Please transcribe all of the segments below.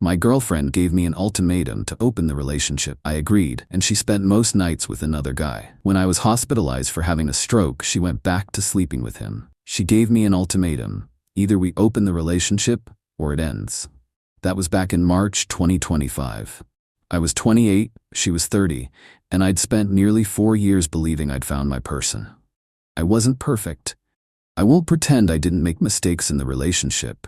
My girlfriend gave me an ultimatum to open the relationship. I agreed, and she spent most nights with another guy. When I was hospitalized for having a stroke, she went back to sleeping with him. She gave me an ultimatum. Either we open the relationship, or it ends. That was back in March 2025. I was 28, she was 30, and I'd spent nearly 4 years believing I'd found my person. I wasn't perfect. I won't pretend I didn't make mistakes in the relationship,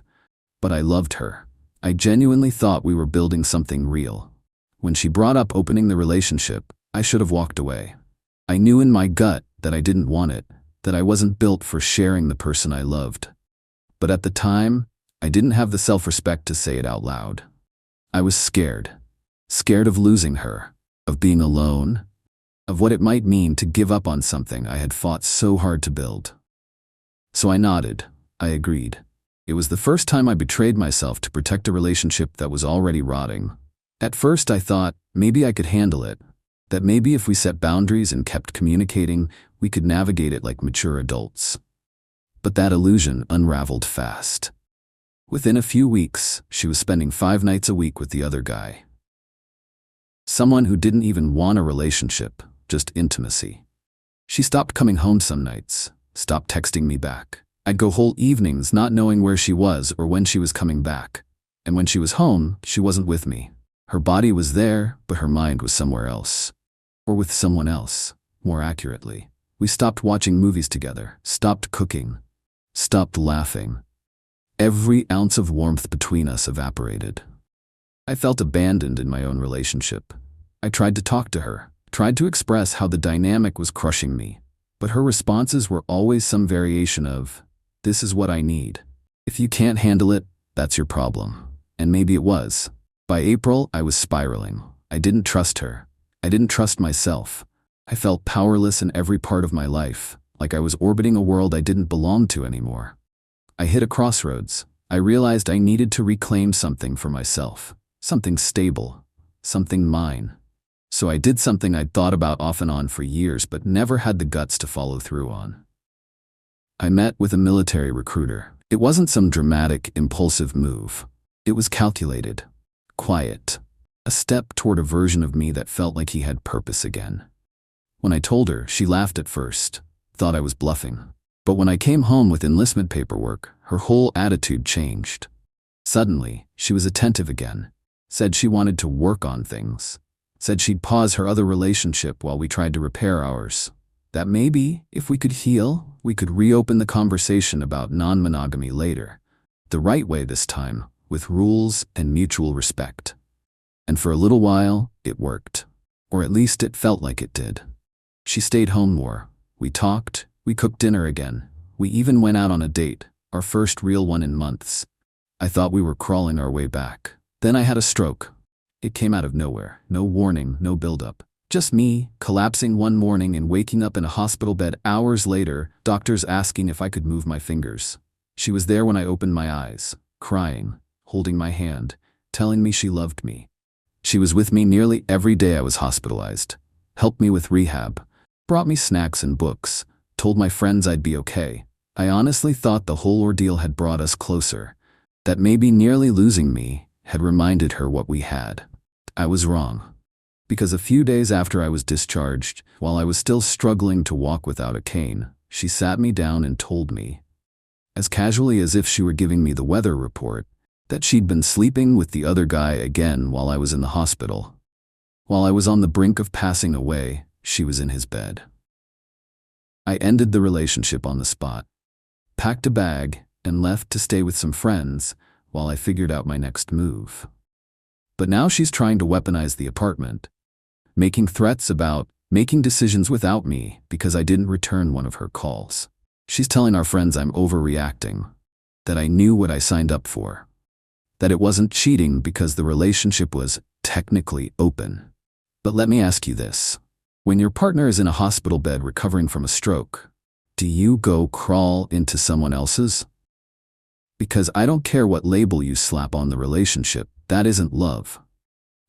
but I loved her. I genuinely thought we were building something real. When she brought up opening the relationship, I should have walked away. I knew in my gut that I didn't want it, that I wasn't built for sharing the person I loved. But at the time, I didn't have the self-respect to say it out loud. I was scared. Scared of losing her, of being alone, of what it might mean to give up on something I had fought so hard to build. So I nodded. I agreed. It was the first time I betrayed myself to protect a relationship that was already rotting. At first I thought maybe I could handle it, that maybe if we set boundaries and kept communicating, we could navigate it like mature adults. But that illusion unraveled fast. Within a few weeks, she was spending 5 nights a week with the other guy. Someone who didn't even want a relationship, just intimacy. She stopped coming home some nights, stopped texting me back. I'd go whole evenings not knowing where she was or when she was coming back. And when she was home, she wasn't with me. Her body was there, but her mind was somewhere else. Or with someone else, more accurately. We stopped watching movies together, stopped cooking, stopped laughing. Every ounce of warmth between us evaporated. I felt abandoned in my own relationship. I tried to talk to her, tried to express how the dynamic was crushing me, but her responses were always some variation of, "This is what I need. If you can't handle it, that's your problem." And maybe it was. By April, I was spiraling. I didn't trust her. I didn't trust myself. I felt powerless in every part of my life, like I was orbiting a world I didn't belong to anymore. I hit a crossroads. I realized I needed to reclaim something for myself. Something stable. Something mine. So I did something I'd thought about off and on for years but never had the guts to follow through on. I met with a military recruiter. It wasn't some dramatic, impulsive move. It was calculated, quiet, a step toward a version of me that felt like he had purpose again. When I told her, she laughed at first, thought I was bluffing. But when I came home with enlistment paperwork, her whole attitude changed. Suddenly, she was attentive again, said she wanted to work on things, said she'd pause her other relationship while we tried to repair ours. That maybe, if we could heal, we could reopen the conversation about non-monogamy later. The right way this time, with rules and mutual respect. And for a little while, it worked. Or at least it felt like it did. She stayed home more. We talked, we cooked dinner again. We even went out on a date, our first real one in months. I thought we were crawling our way back. Then I had a stroke. It came out of nowhere. No warning, no buildup. Just me, collapsing one morning and waking up in a hospital bed hours later, doctors asking if I could move my fingers. She was there when I opened my eyes, crying, holding my hand, telling me she loved me. She was with me nearly every day I was hospitalized, helped me with rehab, brought me snacks and books, told my friends I'd be okay. I honestly thought the whole ordeal had brought us closer, that maybe nearly losing me had reminded her what we had. I was wrong. Because a few days after I was discharged, while I was still struggling to walk without a cane, she sat me down and told me, as casually as if she were giving me the weather report, that she'd been sleeping with the other guy again while I was in the hospital. While I was on the brink of passing away, she was in his bed. I ended the relationship on the spot, packed a bag, and left to stay with some friends while I figured out my next move. But now she's trying to weaponize the apartment, making threats about making decisions without me because I didn't return one of her calls. She's telling our friends I'm overreacting, that I knew what I signed up for, that it wasn't cheating because the relationship was technically open. But let me ask you this. When your partner is in a hospital bed recovering from a stroke, do you go crawl into someone else's? Because I don't care what label you slap on the relationship, that isn't love.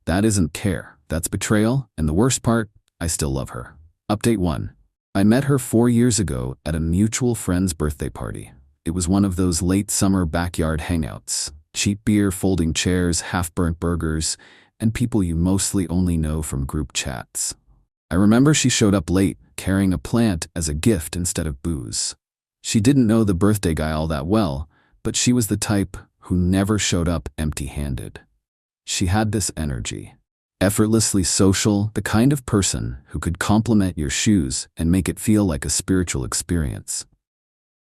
That isn't care. That's betrayal, and the worst part, I still love her. Update 1. I met her 4 years ago at a mutual friend's birthday party. It was one of those late summer backyard hangouts. cheap beer, folding chairs, half-burnt burgers, and people you mostly only know from group chats. I remember she showed up late, carrying a plant as a gift instead of booze. She didn't know the birthday guy all that well, but she was the type who never showed up empty-handed. She had this energy. Effortlessly social, the kind of person who could compliment your shoes and make it feel like a spiritual experience.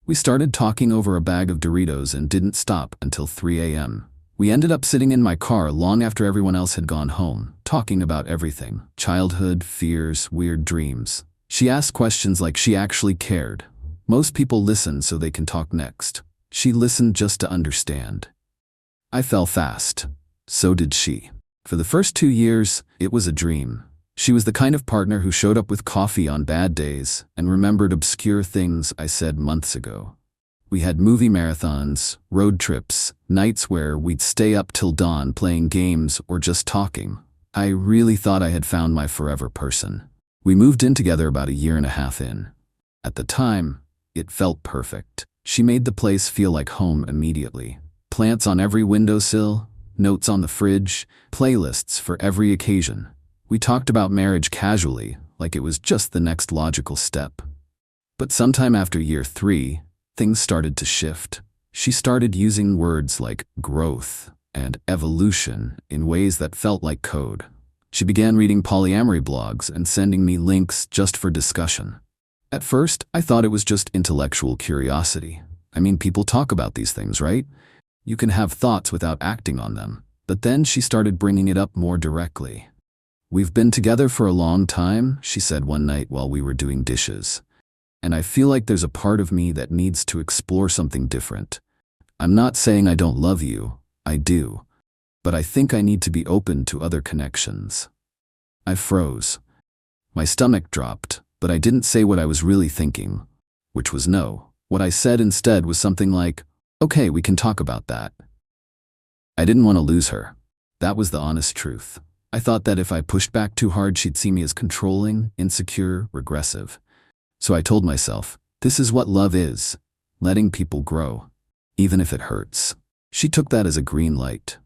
We started talking over a bag of Doritos and didn't stop until 3 a.m. We ended up sitting in my car long after everyone else had gone home, talking about everything: childhood, fears, weird dreams. She asked questions like she actually cared. Most people listen so they can talk next. She listened just to understand. I fell fast. So did she. For the first 2 years, it was a dream. She was the kind of partner who showed up with coffee on bad days and remembered obscure things I said months ago. We had movie marathons, road trips, nights where we'd stay up till dawn playing games or just talking. I really thought I had found my forever person. We moved in together about 1.5 years in. At the time, it felt perfect. She made the place feel like home immediately. Plants on every windowsill, notes on the fridge, playlists for every occasion. We talked about marriage casually, like it was just the next logical step. But sometime after year 3, things started to shift. She started using words like growth and evolution in ways that felt like code. She began reading polyamory blogs and sending me links just for discussion. At first, I thought it was just intellectual curiosity. I mean, people talk about these things, right? You can have thoughts without acting on them. But then she started bringing it up more directly. "We've been together for a long time," she said one night while we were doing dishes. "And I feel like there's a part of me that needs to explore something different. I'm not saying I don't love you, I do. But I think I need to be open to other connections." I froze. My stomach dropped, but I didn't say what I was really thinking, which was no. What I said instead was something like, "Okay, we can talk about that." I didn't want to lose her. That was the honest truth. I thought that if I pushed back too hard, she'd see me as controlling, insecure, regressive. So I told myself, this is what love is, letting people grow, even if it hurts. She took that as a green light.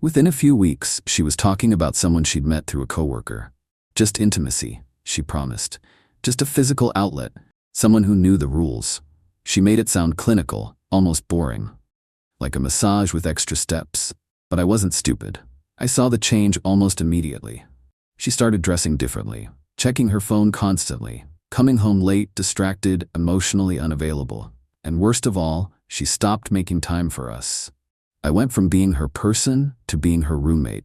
Within a few weeks, she was talking about someone she'd met through a coworker. Just intimacy, she promised. Just a physical outlet, someone who knew the rules. She made it sound clinical, almost boring. Like a massage with extra steps. But I wasn't stupid. I saw the change almost immediately. She started dressing differently, checking her phone constantly, coming home late, distracted, emotionally unavailable. And worst of all, she stopped making time for us. I went from being her person to being her roommate.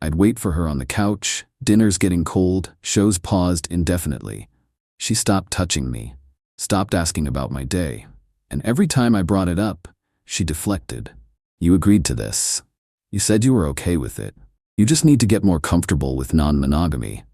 I'd wait for her on the couch, dinners getting cold, shows paused indefinitely. She stopped touching me, stopped asking about my day. And every time I brought it up, she deflected. "You agreed to this. You said you were okay with it. You just need to get more comfortable with non-monogamy."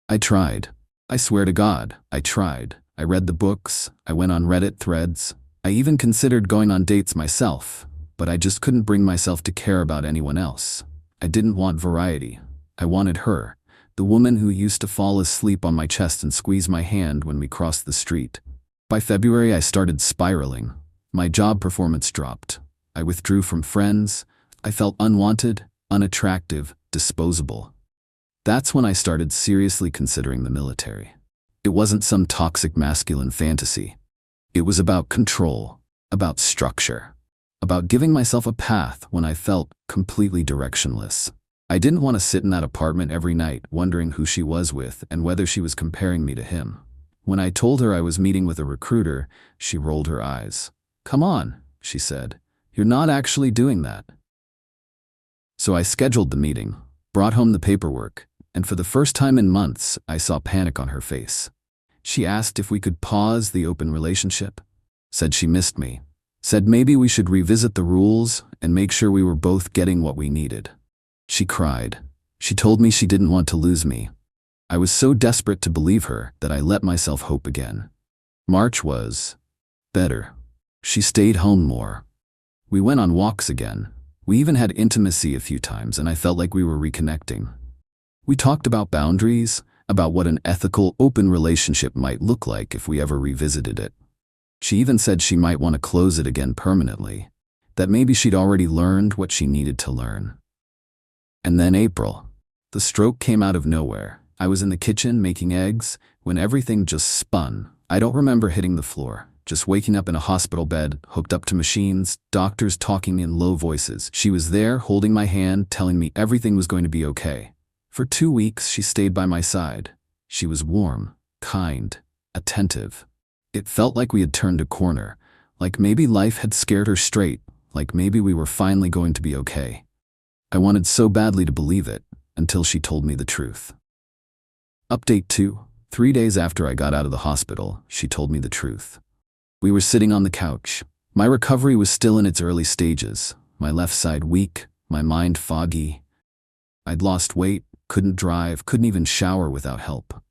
I tried. I swear to God, I tried. I read the books, I went on Reddit threads. I even considered going on dates myself, but I just couldn't bring myself to care about anyone else. I didn't want variety. I wanted her, the woman who used to fall asleep on my chest and squeeze my hand when we crossed the street. By February, I started spiraling. My job performance dropped. I withdrew from friends. I felt unwanted, unattractive, disposable. That's when I started seriously considering the military. It wasn't some toxic masculine fantasy. It was about control, about structure, about giving myself a path when I felt completely directionless. I didn't want to sit in that apartment every night wondering who she was with and whether she was comparing me to him. When I told her I was meeting with a recruiter, she rolled her eyes. "Come on," she said. "You're not actually doing that." So I scheduled the meeting, brought home the paperwork, and for the first time in months, I saw panic on her face. She asked if we could pause the open relationship, said she missed me, said maybe we should revisit the rules and make sure we were both getting what we needed. She cried. She told me she didn't want to lose me. I was so desperate to believe her that I let myself hope again. March was better. She stayed home more. We went on walks again. We even had intimacy a few times, and I felt like we were reconnecting. We talked about boundaries, about what an ethical, open relationship might look like if we ever revisited it. She even said she might want to close it again permanently. that maybe she'd already learned what she needed to learn. And then April. The stroke came out of nowhere. I was in the kitchen making eggs when everything just spun. I don't remember hitting the floor, just waking up in a hospital bed, hooked up to machines, doctors talking in low voices. She was there, holding my hand, telling me everything was going to be okay. For 2 weeks, she stayed by my side. She was warm, kind, attentive. It felt like we had turned a corner, like maybe life had scared her straight, like maybe we were finally going to be okay. I wanted so badly to believe it, until she told me the truth. Update 2. 3 days after I got out of the hospital, she told me the truth. We were sitting on the couch. My recovery was still in its early stages, my left side weak, my mind foggy. I'd lost weight, couldn't drive, couldn't even shower without help.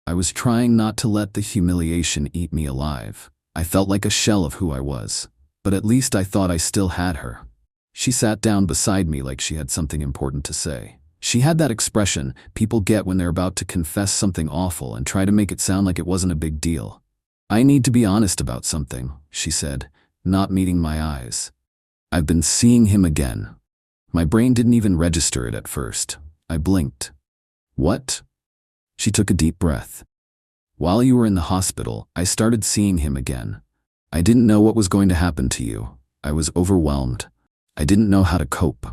I was trying not to let the humiliation eat me alive. I felt like a shell of who I was, but at least I thought I still had her. She sat down beside me like she had something important to say. She had that expression people get when they're about to confess something awful and try to make it sound like it wasn't a big deal. "I need to be honest about something," she said, not meeting my eyes. "I've been seeing him again." My brain didn't even register it at first. I blinked. "What?" She took a deep breath. "While you were in the hospital, I started seeing him again. I didn't know what was going to happen to you. I was overwhelmed. I didn't know how to cope."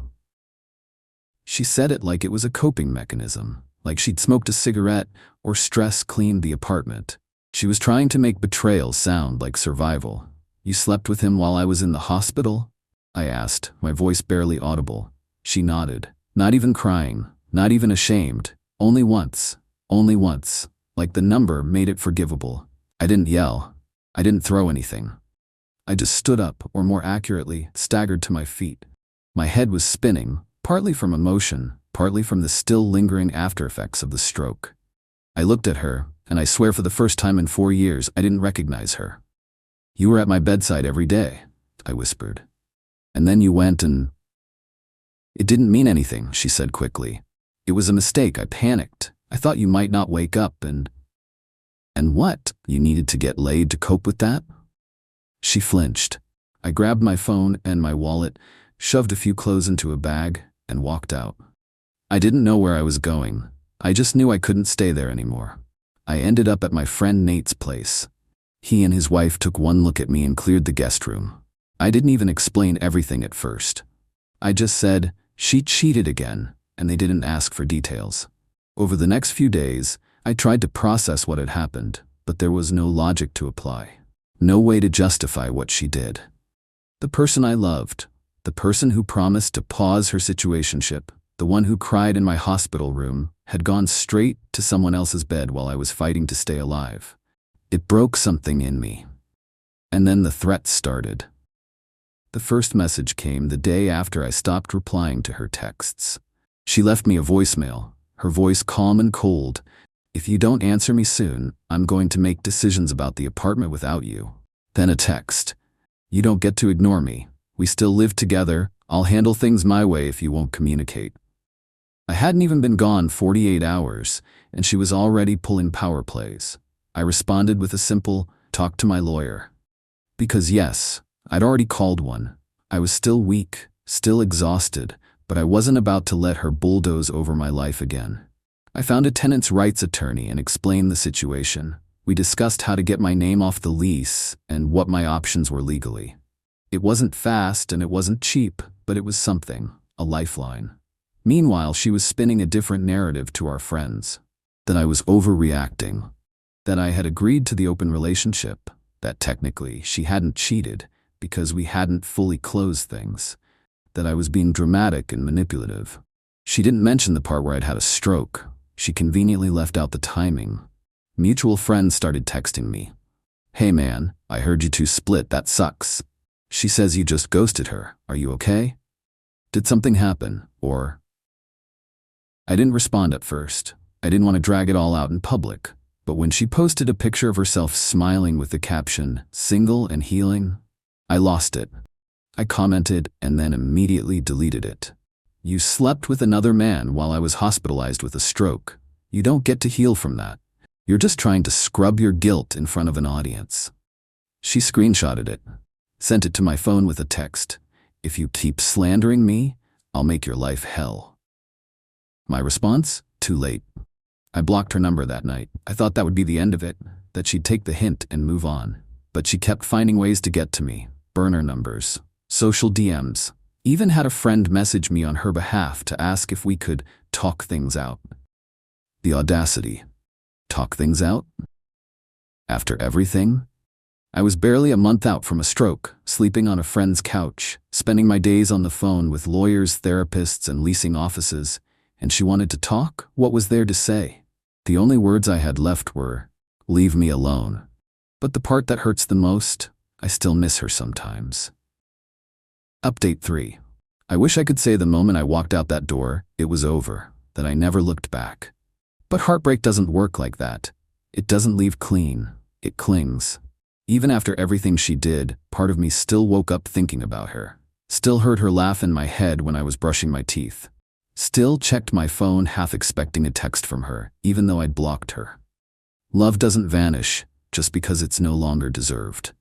She said it like it was a coping mechanism, like she'd smoked a cigarette or stress cleaned the apartment. She was trying to make betrayal sound like survival. "You slept with him while I was in the hospital?" I asked, my voice barely audible. She nodded, not even crying, not even ashamed. Only once, like the number made it forgivable. I didn't yell. I didn't throw anything. I just stood up, or more accurately, staggered to my feet. My head was spinning, partly from emotion, partly from the still lingering aftereffects of the stroke. I looked at her, and I swear for the first time in 4 years, I didn't recognize her. "You were at my bedside every day," I whispered. "And then you went and—" "It didn't mean anything," she said quickly. "It was a mistake. I panicked. I thought you might not wake up and—" "And what? You needed to get laid to cope with that?" She flinched. I grabbed my phone and my wallet, shoved a few clothes into a bag, and walked out. I didn't know where I was going. I just knew I couldn't stay there anymore. I ended up at my friend Nate's place. He and his wife took one look at me and cleared the guest room. I didn't even explain everything at first. I just said, "She cheated again," and they didn't ask for details. Over the next few days, I tried to process what had happened, but there was no logic to apply. No way to justify what she did. The person I loved, the person who promised to pause her situationship, the one who cried in my hospital room, had gone straight to someone else's bed while I was fighting to stay alive. It broke something in me. And then the threats started. The first message came the day after I stopped replying to her texts. She left me a voicemail, her voice calm and cold. "If you don't answer me soon, I'm going to make decisions about the apartment without you." Then a text. "You don't get to ignore me. We still live together. I'll handle things my way if you won't communicate." I hadn't even been gone 48 hours, and she was already pulling power plays. I responded with a simple, "Talk to my lawyer." Because yes, I'd already called one. I was still weak, still exhausted, but I wasn't about to let her bulldoze over my life again. I found a tenants' rights attorney and explained the situation. We discussed how to get my name off the lease and what my options were legally. It wasn't fast and it wasn't cheap, but it was something, a lifeline. Meanwhile, she was spinning a different narrative to our friends. That I was overreacting. That I had agreed to the open relationship. That technically she hadn't cheated because we hadn't fully closed things. That I was being dramatic and manipulative. She didn't mention the part where I'd had a stroke. She conveniently left out the timing. Mutual friends started texting me. "Hey man, I heard you two split. That sucks. She says you just ghosted her. Are you okay? Did something happen? Or—" I didn't respond at first. I didn't want to drag it all out in public. But when she posted a picture of herself smiling with the caption, "Single and healing," I lost it. I commented and then immediately deleted it. "You slept with another man while I was hospitalized with a stroke. You don't get to heal from that. You're just trying to scrub your guilt in front of an audience." She screenshotted it, sent it to my phone with a text. If you keep slandering me, I'll make your life hell. My response? Too late. I blocked her number that night. I thought that would be the end of it, that she'd take the hint and move on. But she kept finding ways to get to me. Burner numbers, social DMs. Even had a friend message me on her behalf to ask if we could talk things out. The audacity. Talk things out? After everything? I was barely a month out from a stroke, sleeping on a friend's couch, spending my days on the phone with lawyers, therapists, and leasing offices, and she wanted to talk? What was there to say? The only words I had left were, "Leave me alone." But the part that hurts the most, I still miss her sometimes. Update 3. I wish I could say the moment I walked out that door, it was over, that I never looked back. But heartbreak doesn't work like that. It doesn't leave clean. It clings. Even after everything she did, part of me still woke up thinking about her. Still heard her laugh in my head when I was brushing my teeth. Still checked my phone half expecting a text from her, even though I'd blocked her. Love doesn't vanish just because it's no longer deserved.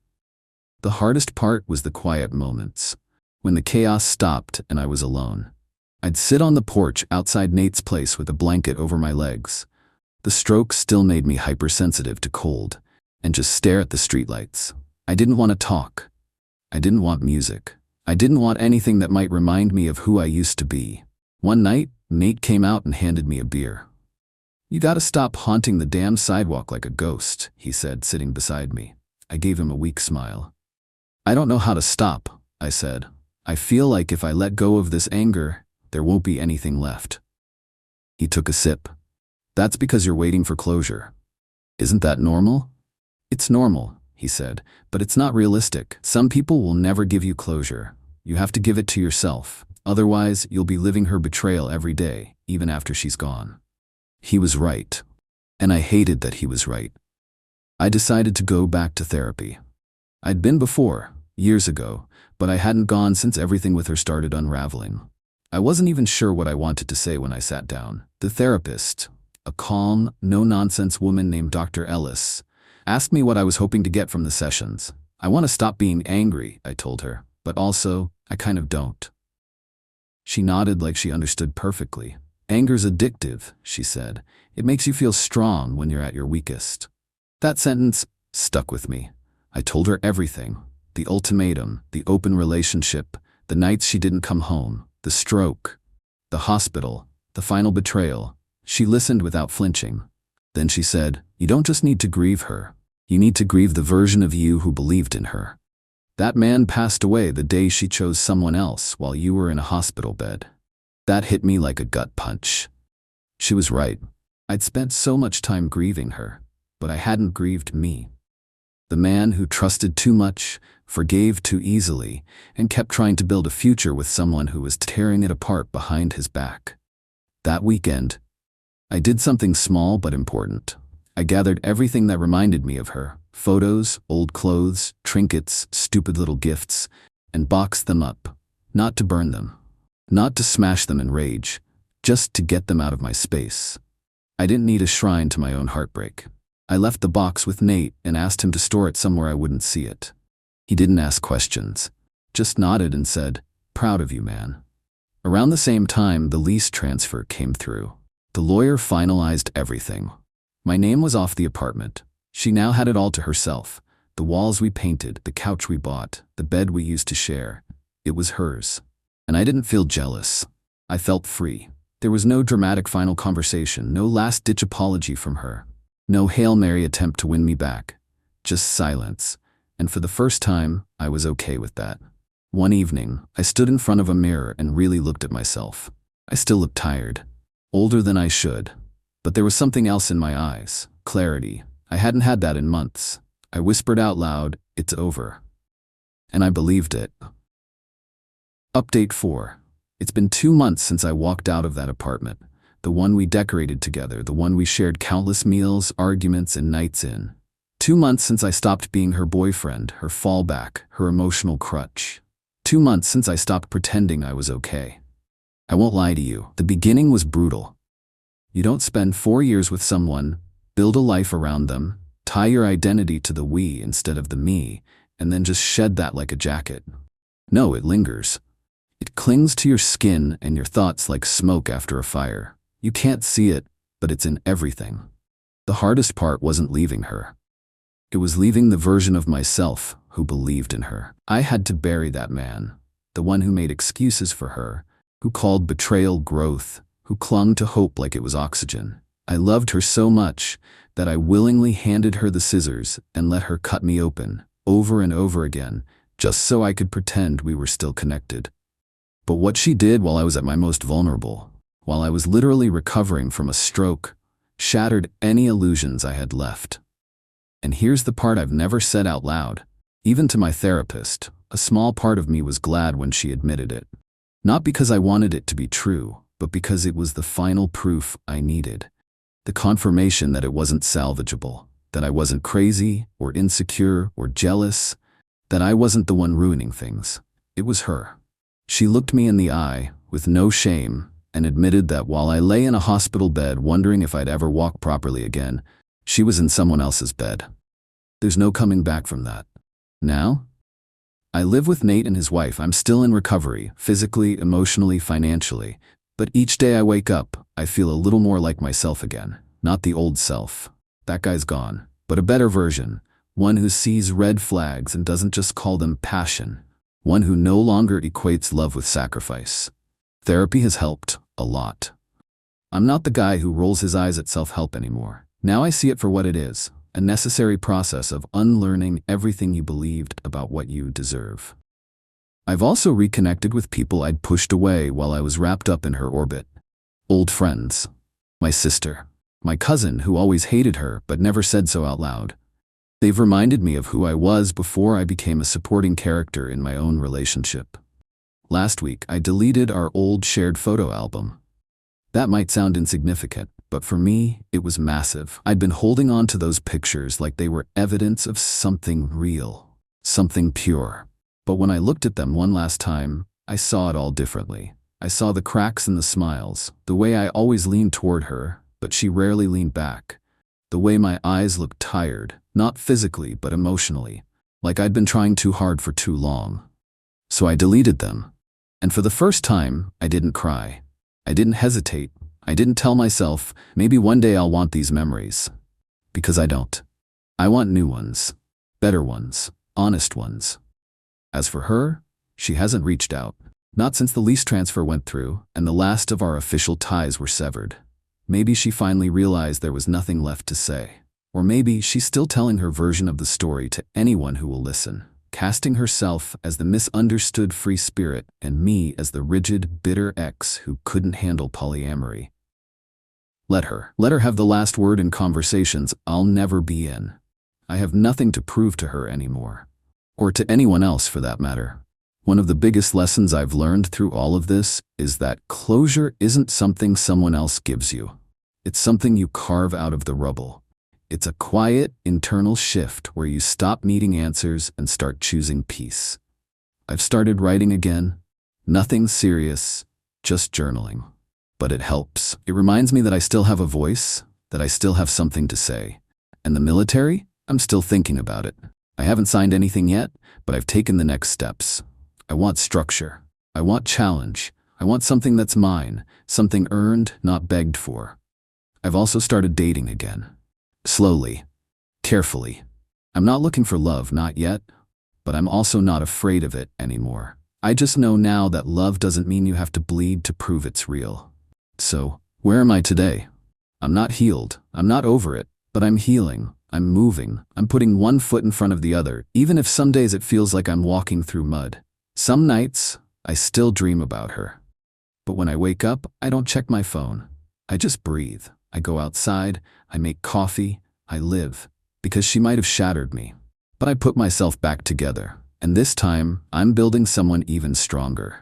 The hardest part was the quiet moments, when the chaos stopped and I was alone. I'd sit on the porch outside Nate's place with a blanket over my legs. The stroke still made me hypersensitive to cold, and just stare at the streetlights. I didn't want to talk. I didn't want music. I didn't want anything that might remind me of who I used to be. One night, Nate came out and handed me a beer. "You gotta stop haunting the damn sidewalk like a ghost," he said, sitting beside me. I gave him a weak smile. "I don't know how to stop," I said. "I feel like if I let go of this anger, there won't be anything left." He took a sip. "That's because you're waiting for closure. Isn't that normal?" "It's normal," he said, "but it's not realistic. Some people will never give you closure. You have to give it to yourself. Otherwise, you'll be living her betrayal every day, even after she's gone." He was right. And I hated that he was right. I decided to go back to therapy. I'd been before, years ago, but I hadn't gone since everything with her started unraveling. I wasn't even sure what I wanted to say when I sat down. The therapist, a calm, no-nonsense woman named Dr. Ellis, asked me what I was hoping to get from the sessions. "I want to stop being angry," I told her, "but also, I kind of don't." She nodded like she understood perfectly. "Anger's addictive," she said. "It makes you feel strong when you're at your weakest." That sentence stuck with me. I told her everything. The ultimatum, the open relationship, the nights she didn't come home, the stroke, the hospital, the final betrayal. She listened without flinching. Then she said, "You don't just need to grieve her. You need to grieve the version of you who believed in her. That man passed away the day she chose someone else while you were in a hospital bed." That hit me like a gut punch. She was right. I'd spent so much time grieving her, but I hadn't grieved me. The man who trusted too much, forgave too easily, and kept trying to build a future with someone who was tearing it apart behind his back. That weekend, I did something small but important. I gathered everything that reminded me of her, photos, old clothes, trinkets, stupid little gifts, and boxed them up, not to burn them, not to smash them in rage, just to get them out of my space. I didn't need a shrine to my own heartbreak. I left the box with Nate and asked him to store it somewhere I wouldn't see it. He didn't ask questions, just nodded and said, "Proud of you, man." Around the same time, the lease transfer came through. The lawyer finalized everything. My name was off the apartment. She now had it all to herself. The walls we painted, the couch we bought, the bed we used to share. It was hers. And I didn't feel jealous. I felt free. There was no dramatic final conversation, no last-ditch apology from her. No Hail Mary attempt to win me back. Just silence. And for the first time, I was okay with that. One evening, I stood in front of a mirror and really looked at myself. I still looked tired. Older than I should. But there was something else in my eyes. Clarity. I hadn't had that in months. I whispered out loud, "It's over." And I believed it. Update 4. It's been 2 months since I walked out of that apartment. The one we decorated together, the one we shared countless meals, arguments, and nights in. 2 months since I stopped being her boyfriend, her fallback, her emotional crutch. 2 months since I stopped pretending I was okay. I won't lie to you, the beginning was brutal. You don't spend 4 years with someone, build a life around them, tie your identity to the we instead of the me, and then just shed that like a jacket. No, it lingers. It clings to your skin and your thoughts like smoke after a fire. You can't see it, but it's in everything. The hardest part wasn't leaving her. It was leaving the version of myself who believed in her. I had to bury that man, the one who made excuses for her, who called betrayal growth, who clung to hope like it was oxygen. I loved her so much that I willingly handed her the scissors and let her cut me open, over and over again, just so I could pretend we were still connected. But what she did while I was at my most vulnerable, while I was literally recovering from a stroke, shattered any illusions I had left. And here's the part I've never said out loud. Even to my therapist, a small part of me was glad when she admitted it. Not because I wanted it to be true, but because it was the final proof I needed. The confirmation that it wasn't salvageable, that I wasn't crazy or insecure or jealous, that I wasn't the one ruining things. It was her. She looked me in the eye with no shame and admitted that while I lay in a hospital bed wondering if I'd ever walk properly again, she was in someone else's bed. There's no coming back from that. Now, I live with Nate and his wife. I'm still in recovery, physically, emotionally, financially. But each day I wake up, I feel a little more like myself again. Not the old self. That guy's gone. But a better version. One who sees red flags and doesn't just call them passion. One who no longer equates love with sacrifice. Therapy has helped a lot. I'm not the guy who rolls his eyes at self-help anymore. Now I see it for what it is. A necessary process of unlearning everything you believed about what you deserve. I've also reconnected with people I'd pushed away while I was wrapped up in her orbit. Old friends. My sister. My cousin who always hated her but never said so out loud. They've reminded me of who I was before I became a supporting character in my own relationship. Last week, I deleted our old shared photo album. That might sound insignificant, but for me, it was massive. I'd been holding on to those pictures like they were evidence of something real, something pure. But when I looked at them one last time, I saw it all differently. I saw the cracks in the smiles, the way I always leaned toward her, but she rarely leaned back. The way my eyes looked tired, not physically but emotionally, like I'd been trying too hard for too long. So I deleted them. And for the first time, I didn't cry. I didn't hesitate. I didn't tell myself, maybe one day I'll want these memories. Because I don't. I want new ones. Better ones. Honest ones. As for her, she hasn't reached out. Not since the lease transfer went through and the last of our official ties were severed. Maybe she finally realized there was nothing left to say. Or maybe she's still telling her version of the story to anyone who will listen, casting herself as the misunderstood free spirit and me as the rigid, bitter ex who couldn't handle polyamory. Let her have the last word in conversations I'll never be in. I have nothing to prove to her anymore. Or to anyone else for that matter. One of the biggest lessons I've learned through all of this is that closure isn't something someone else gives you. It's something you carve out of the rubble. It's a quiet, internal shift where you stop needing answers and start choosing peace. I've started writing again. Nothing serious, just journaling. But it helps. It reminds me that I still have a voice, that I still have something to say. And the military? I'm still thinking about it. I haven't signed anything yet, but I've taken the next steps. I want structure. I want challenge. I want something that's mine, something earned, not begged for. I've also started dating again. Slowly. Carefully. I'm not looking for love, not yet, but I'm also not afraid of it anymore. I just know now that love doesn't mean you have to bleed to prove it's real. So, where am I today? I'm not healed. I'm not over it, but I'm healing. I'm moving. I'm putting one foot in front of the other, even if some days it feels like I'm walking through mud. Some nights, I still dream about her. But when I wake up, I don't check my phone. I just breathe. I go outside. I make coffee. I live. Because she might have shattered me. But I put myself back together. And this time, I'm building someone even stronger.